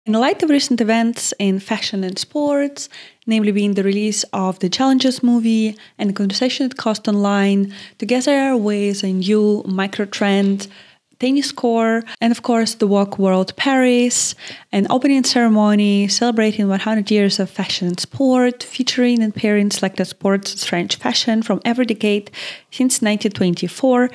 In light of recent events in fashion and sports, namely being the release of the Challenges movie and the conversation it caused online, together with a new micro-trend, tennis court, and of course the Walk World Paris, an opening ceremony celebrating 100 years of fashion and sport, featuring and pairing selected sports and French fashion from every decade since 1924.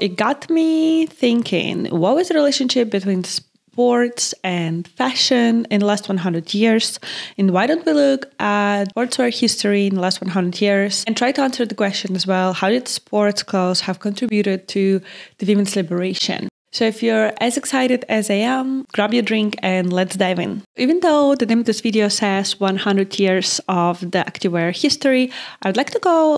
It got me thinking, what was the relationship between sports and fashion in the last 100 years? And why don't we look at sportswear history in the last 100 years and try to answer the question as well, how did sports clothes have contributed to the women's liberation? So if you're as excited as I am, grab your drink and let's dive in. Even though the name of this video says 100 years of the activewear history, I would like to go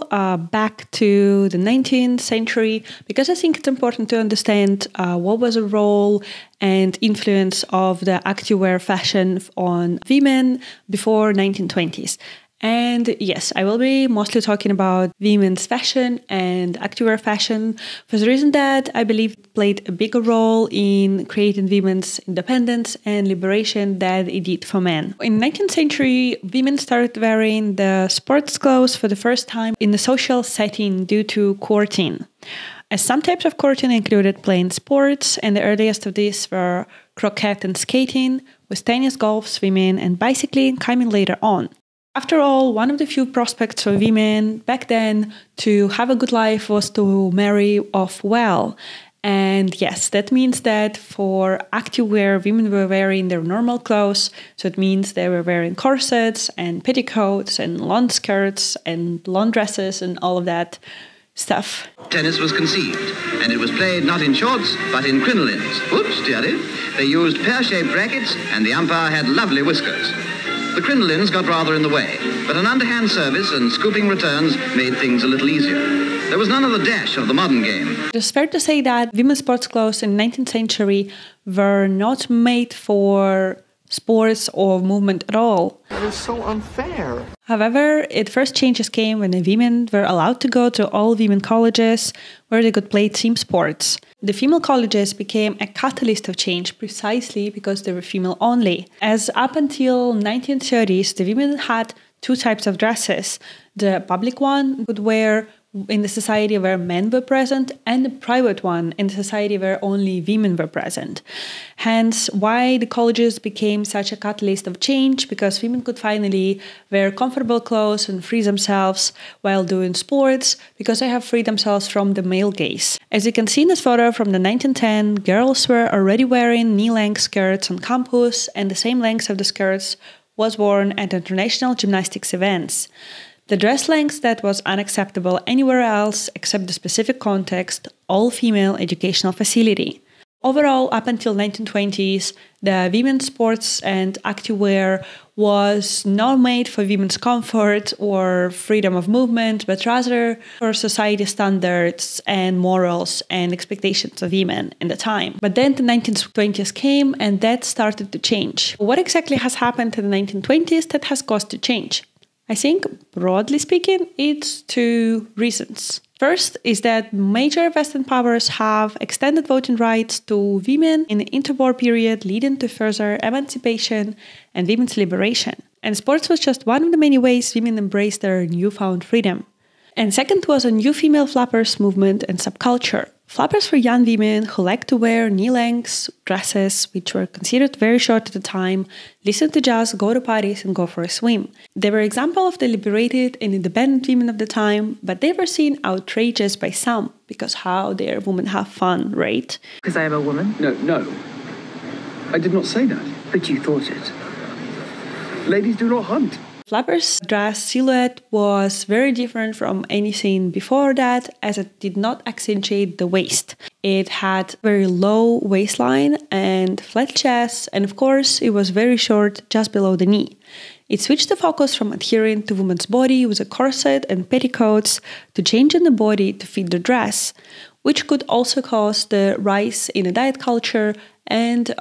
back to the 19th century because I think it's important to understand what was the role and influence of the activewear fashion on women before 1920s. And yes, I will be mostly talking about women's fashion and activewear fashion for the reason that I believe it played a bigger role in creating women's independence and liberation than it did for men. In the 19th century, women started wearing the sports clothes for the first time in a social setting due to courting. As some types of courting included playing sports, and the earliest of these were croquet and skating, with tennis, golf, swimming, and bicycling coming later on. After all, one of the few prospects for women back then to have a good life was to marry off well. And yes, that means that for activewear, women were wearing their normal clothes. So it means they were wearing corsets and petticoats and lawn skirts and lawn dresses and all of that stuff. Tennis was conceived, and it was played not in shorts, but in crinolines. Whoops, dearie. They used pear-shaped rackets, and the umpire had lovely whiskers. The crinolines got rather in the way, but an underhand service and scooping returns made things a little easier. There was none of the dash of the modern game. It's fair to say that women's sports clothes in the 19th century were not made for sports or movement at all. That is so unfair. However, first changes came when the women were allowed to go to all women colleges where they could play team sports. The female colleges became a catalyst of change precisely because they were female only. As up until 1930s, the women had two types of dresses. The public one would wear in the society where men were present, and the private one in the society where only women were present. Hence, why the colleges became such a catalyst of change, because women could finally wear comfortable clothes and free themselves while doing sports, because they have freed themselves from the male gaze. As you can see in this photo from the 1910, girls were already wearing knee-length skirts on campus, and the same length of the skirts was worn at international gymnastics events. The dress length that was unacceptable anywhere else except the specific context, all-female educational facility. Overall, up until 1920s, the women's sports and activewear was not made for women's comfort or freedom of movement, but rather for society standards and morals and expectations of women in the time. But then the 1920s came and that started to change. What exactly has happened in the 1920s that has caused the change? I think, broadly speaking, it's two reasons. First is that major Western powers have extended voting rights to women in the interwar period, leading to further emancipation and women's liberation. And sports was just one of the many ways women embraced their newfound freedom. And second was a new female flappers movement and subculture. Flappers were young women who liked to wear knee-length dresses, which were considered very short at the time, listen to jazz, go to parties, and go for a swim. They were example of the liberated and independent women of the time, but they were seen outrageous by some, because how dare women have fun, right? Because I am a woman? No. I did not say that. But you thought it. Ladies do not hunt. Flappers' dress silhouette was very different from anything before that, as it did not accentuate the waist. It had very low waistline and flat chest, and of course it was very short just below the knee. It switched the focus from adhering to woman's body with a corset and petticoats to changing the body to fit the dress, which could also cause the rise in a diet culture and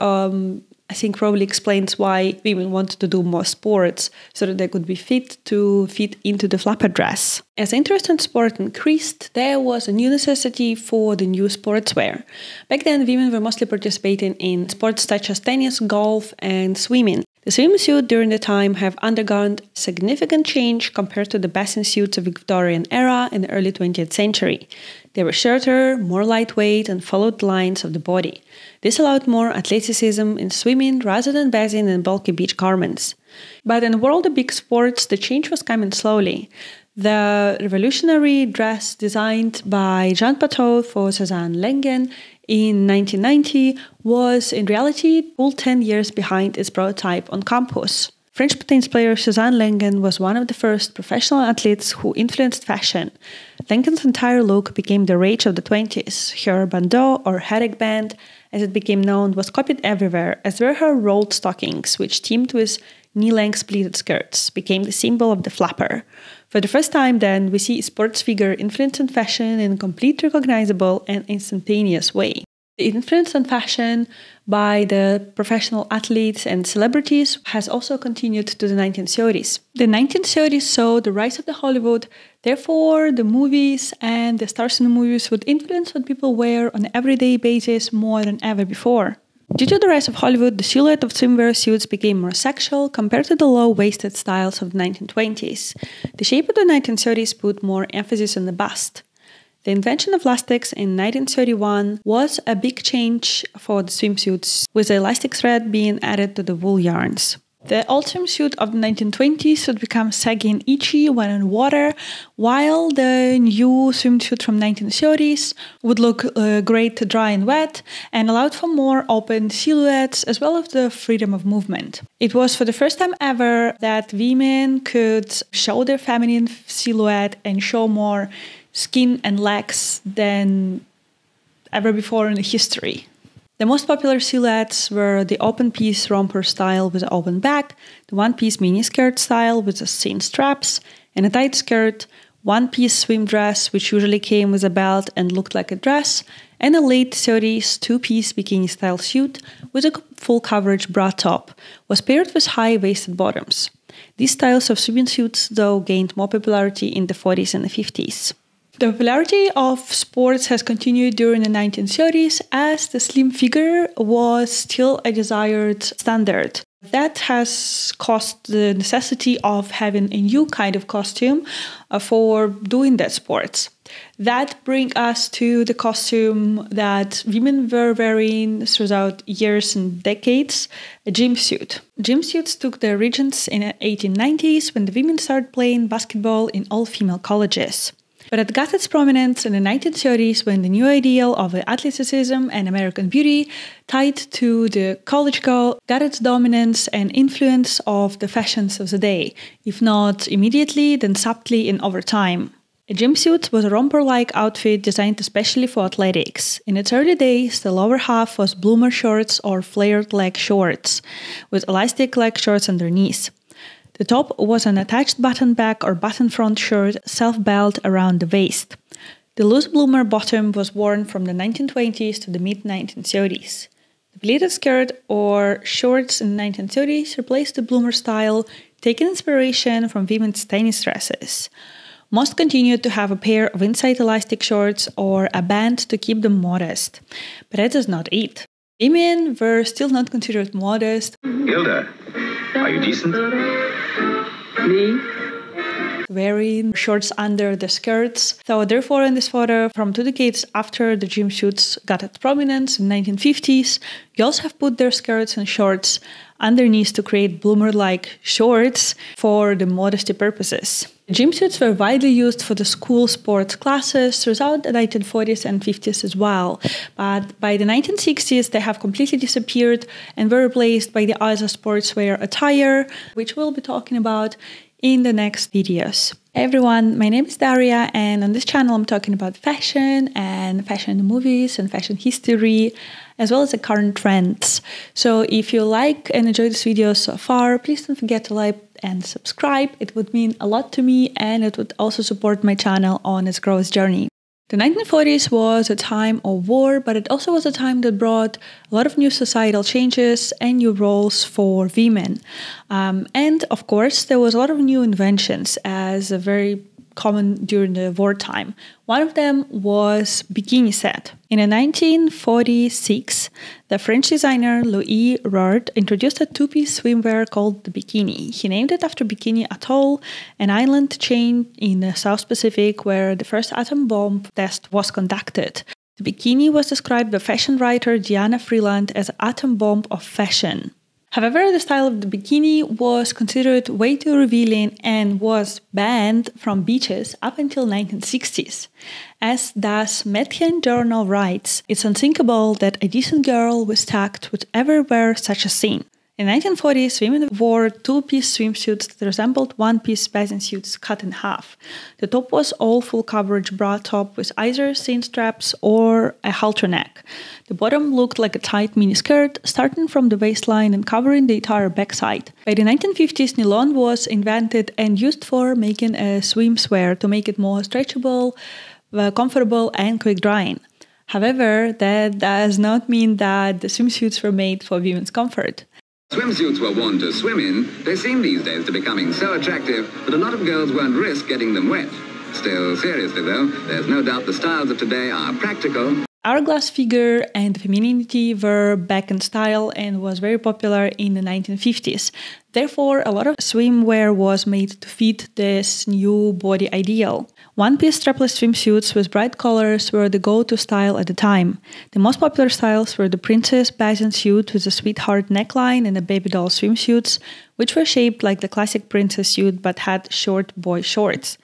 I think probably explains why women wanted to do more sports so that they could be fit to fit into the flapper dress. As interest in sport increased, there was a new necessity for the new sportswear. Back then, women were mostly participating in sports such as tennis, golf, and swimming. The swimsuit during the time have undergone significant change compared to the bathing suits of the Victorian era in the early 20th century. They were shorter, more lightweight, and followed the lines of the body. This allowed more athleticism in swimming rather than bathing in bulky beach garments. But in the world of big sports, the change was coming slowly. The revolutionary dress designed by Jean Patou for Suzanne Lengen in 1990 was in reality full 10 years behind its prototype on campus. French tennis player Suzanne Lengen was one of the first professional athletes who influenced fashion. Lengen's entire look became the rage of the 20s. Her bandeau, or headache band, as it became known, was copied everywhere, as were her rolled stockings, which teamed with knee-length pleated skirts, became the symbol of the flapper. For the first time then, we see a sports figure influencing fashion in a completely recognizable and instantaneous way. The influence on fashion by the professional athletes and celebrities has also continued to the 1930s. The 1930s saw the rise of the Hollywood, therefore the movies and the stars in the movies would influence what people wear on an everyday basis more than ever before. Due to the rise of Hollywood, the silhouette of swimwear suits became more sexual compared to the low-waisted styles of the 1920s. The shape of the 1930s put more emphasis on the bust. The invention of elastics in 1931 was a big change for the swimsuits, with the elastic thread being added to the wool yarns. The old swimsuit of the 1920s would become saggy and itchy when in water, while the new swimsuit from 1930s would look great dry and wet and allowed for more open silhouettes as well as the freedom of movement. It was for the first time ever that women could show their feminine silhouette and show more skin and legs than ever before in history. The most popular silhouettes were the open-piece romper style with an open back, the one-piece miniskirt style with the thin straps, and a tight skirt, one-piece swim dress which usually came with a belt and looked like a dress, and a late 30s two-piece bikini-style suit with a full coverage bra top, was paired with high-waisted bottoms. These styles of swimming suits, though, gained more popularity in the 40s and the 50s. The popularity of sports has continued during the 1930s as the slim figure was still a desired standard. That has caused the necessity of having a new kind of costume for doing that sports. That brings us to the costume that women were wearing throughout years and decades, a gym suit. Gym suits took their origins in the 1890s when the women started playing basketball in all-female colleges. But it got its prominence in the 1930s when the new ideal of athleticism and American beauty tied to the college girl got its dominance and influence of the fashions of the day, if not immediately, then subtly and over time. A gym suit was a romper-like outfit designed especially for athletics. In its early days, the lower half was bloomer shorts or flared leg shorts, with elastic leg shorts underneath. The top was an attached button back or button front shirt, self-belt around the waist. The loose bloomer bottom was worn from the 1920s to the mid-1930s. The pleated skirt or shorts in the 1930s replaced the bloomer style, taking inspiration from women's tennis dresses. Most continued to have a pair of inside elastic shorts or a band to keep them modest. But that is not it. Women were still not considered modest. Hilda, are you decent? Me? Wearing shorts under the skirts. So therefore in this photo, from 2 decades after the gym suits got its prominence in the 1950s, girls have put their skirts and shorts underneath to create bloomer-like shorts for the modesty purposes. Gym suits were widely used for the school sports classes throughout the 1940s and 50s as well, but by the 1960s they have completely disappeared and were replaced by the other sportswear attire, which we'll be talking about in the next videos. Hey everyone, my name is Daria, and on this channel I'm talking about fashion and fashion in the movies and fashion history, as well as the current trends. So if you like and enjoy this video so far, please don't forget to like and subscribe. It would mean a lot to me and it would also support my channel on its growth journey. The 1940s was a time of war, but it also was a time that brought a lot of new societal changes and new roles for women. And of course, there was a lot of new inventions as a very common during the wartime. One of them was bikini set. In 1946, the French designer Louis Rard introduced a two-piece swimwear called the bikini. He named it after Bikini Atoll, an island chain in the South Pacific where the first atom bomb test was conducted. The bikini was described by fashion writer Diana Freeland as an atom bomb of fashion. However, the style of the bikini was considered way too revealing and was banned from beaches up until 1960s. As Das Mädchen Journal writes, it's unthinkable that a decent girl with tact would ever wear such a thing. In the 1940s, women wore two-piece swimsuits that resembled one-piece bathing suits cut in half. The top was all full coverage bra top with either seam straps or a halter neck. The bottom looked like a tight miniskirt, starting from the waistline and covering the entire backside. By the 1950s, nylon was invented and used for making a swimwear to make it more stretchable, comfortable, and quick drying. However, that does not mean that the swimsuits were made for women's comfort. Swimsuits were worn to swim in. They seem these days to be becoming so attractive that a lot of girls won't risk getting them wet. Still, seriously though, there's no doubt the styles of today are practical. Hourglass figure and femininity were back in style and was very popular in the 1950s. Therefore, a lot of swimwear was made to fit this new body ideal. One-piece strapless swimsuits with bright colors were the go-to style at the time. The most popular styles were the princess bathing suit with a sweetheart neckline and the baby doll swimsuits, which were shaped like the classic princess suit but had short boy shorts.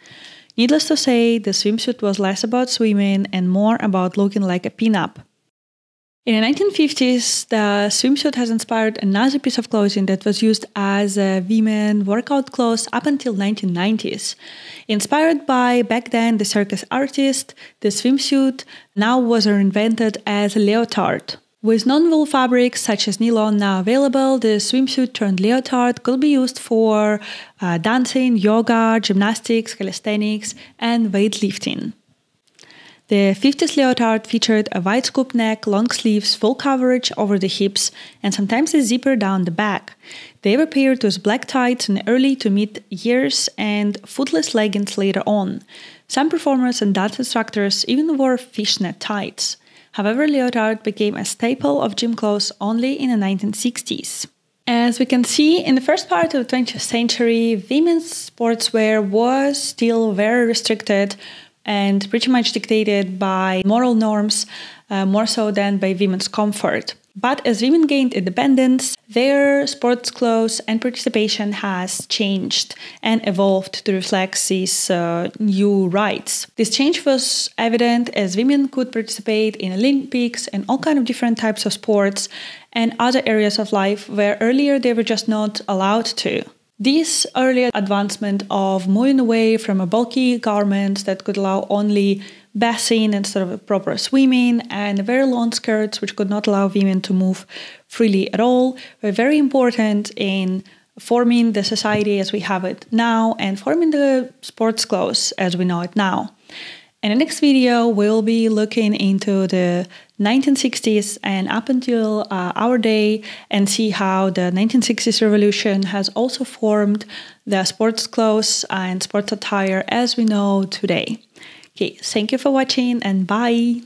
Needless to say, the swimsuit was less about swimming and more about looking like a pin-up. In the 1950s, the swimsuit has inspired another piece of clothing that was used as a women workout clothes up until 1990s. Inspired by, back then, the circus artist, the swimsuit now was reinvented as a leotard. With non-wool fabrics such as nylon now available, the swimsuit turned leotard could be used for dancing, yoga, gymnastics, calisthenics, and weightlifting. The 50s leotard featured a wide scoop neck, long sleeves, full coverage over the hips, and sometimes a zipper down the back. They were paired with black tights in the early to mid years and footless leggings later on. Some performers and dance instructors even wore fishnet tights. However, leotard became a staple of gym clothes only in the 1960s. As we can see, in the first part of the 20th century, women's sportswear was still very restricted and pretty much dictated by moral norms, more so than by women's comfort. But as women gained independence, their sports clothes and participation has changed and evolved to reflect these new rights. This change was evident as women could participate in Olympics and all kinds of different types of sports and other areas of life where earlier they were just not allowed to. This early advancement of moving away from a bulky garment that could allow only bathing instead of proper swimming and very long skirts which could not allow women to move freely at all were very important in forming the society as we have it now and forming the sports clothes as we know it now. In the next video, we'll be looking into the 1960s and up until our day and see how the 1960s revolution has also formed the sports clothes and sports attire as we know today. Okay, thank you for watching and bye!